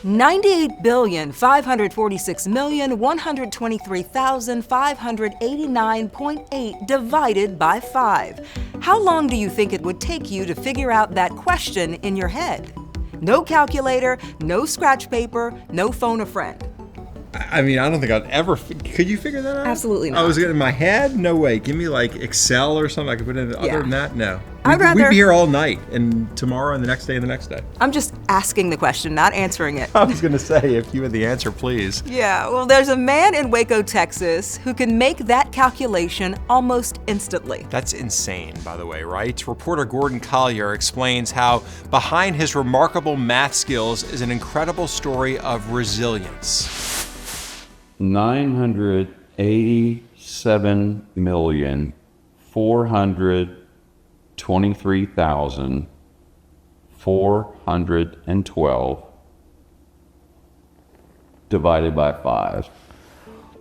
98,546,123,589.8 divided by 5. How long do you think it would take you to figure out that question in your head? No calculator, no scratch paper, no phone a friend. I mean, I don't think I'd ever. Could you figure that out? Absolutely not. I was in my head. No way. Give me like Excel or something I could put in. Other than that, no. We'd be here all night, and tomorrow, and the next day, and the next day. I'm just asking the question, not answering it. I was gonna say, if you had the answer, please. Yeah, well, there's a man in Waco, Texas, who can make that calculation almost instantly. That's insane, by the way, right? Reporter Gordon Collier explains how behind his remarkable math skills is an incredible story of resilience. 987,423,412 divided by 5.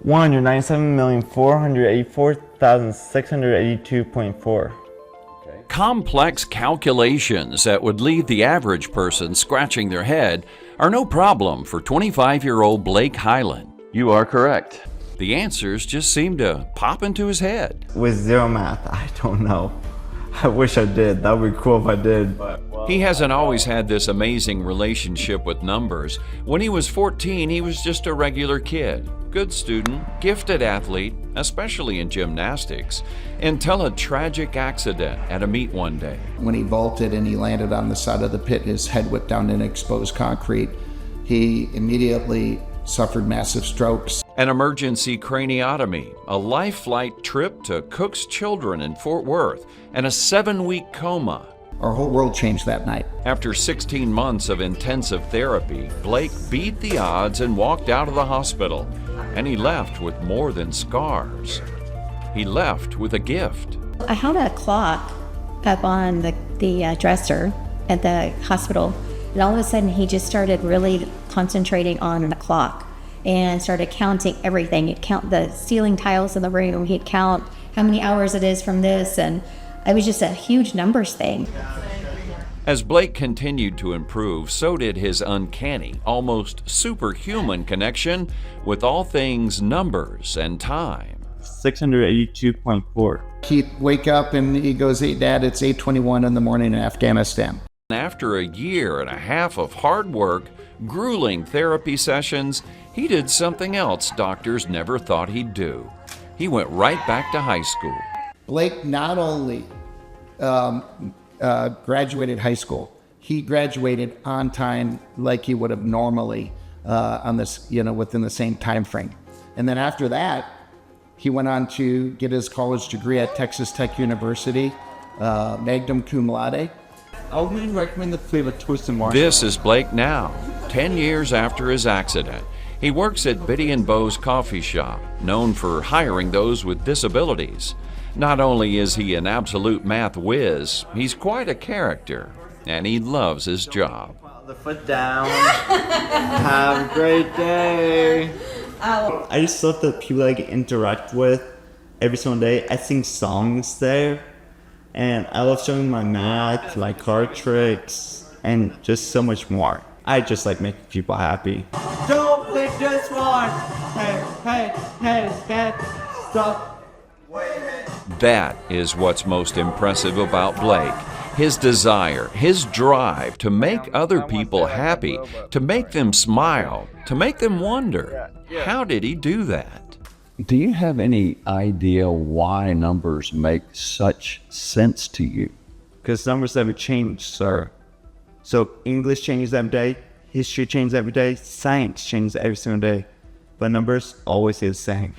197,484,682.4. Complex calculations that would leave the average person scratching their head are no problem for 25-year-old Blake Highland. You are correct. The answers just seem to pop into his head. With zero math, I don't know. I wish I did. That would be cool if I did. He hasn't always had this amazing relationship with numbers. When he was 14, he was just a regular kid. Good student, gifted athlete, especially in gymnastics, until a tragic accident at a meet one day. When he vaulted and he landed on the side of the pit, his head whipped down in exposed concrete. He immediately suffered massive strokes. An emergency craniotomy, a life flight trip to Cook's Children in Fort Worth, and a 7-week coma. Our whole world changed that night. After 16 months of intensive therapy, Blake beat the odds and walked out of the hospital. And he left with more than scars. He left with a gift. I held a clock up on the dresser at the hospital, and all of a sudden he just started really concentrating on the clock and started counting everything. He'd count the ceiling tiles in the room, he'd count how many hours it is from this, and it was just a huge numbers thing. As Blake continued to improve, so did his uncanny, almost superhuman connection with all things numbers and time. 682.4. He'd wake up and he goes, "Hey, Dad, it's 8:21 in the morning in Afghanistan." After a year and a half of hard work, grueling therapy sessions, he did something else doctors never thought he'd do. He went right back to high school. Blake not only graduated high school, he graduated on time like he would have normally on this, within the same time frame. And then after that, he went on to get his college degree at Texas Tech University, magna cum laude. I would recommend the flavor Twisted Marshmallow. This is Blake now, 10 years after his accident. He works at Biddy and Bo's coffee shop, known for hiring those with disabilities. Not only is he an absolute math whiz, he's quite a character, and he loves his job. The foot down. Have a great day. I just love the people I get interact with every single day. I sing songs there, and I love showing my math, my card tricks, and just so much more. I just like making people happy. Don't pick this one. Hey, stop. That is what's most impressive about Blake. His desire, his drive to make other people happy, to make them smile, to make them wonder. How did he do that? Do you have any idea why numbers make such sense to you? Because numbers never change, sir. So English changes every day, history changes every day, science changes every single day. But numbers always stay the same.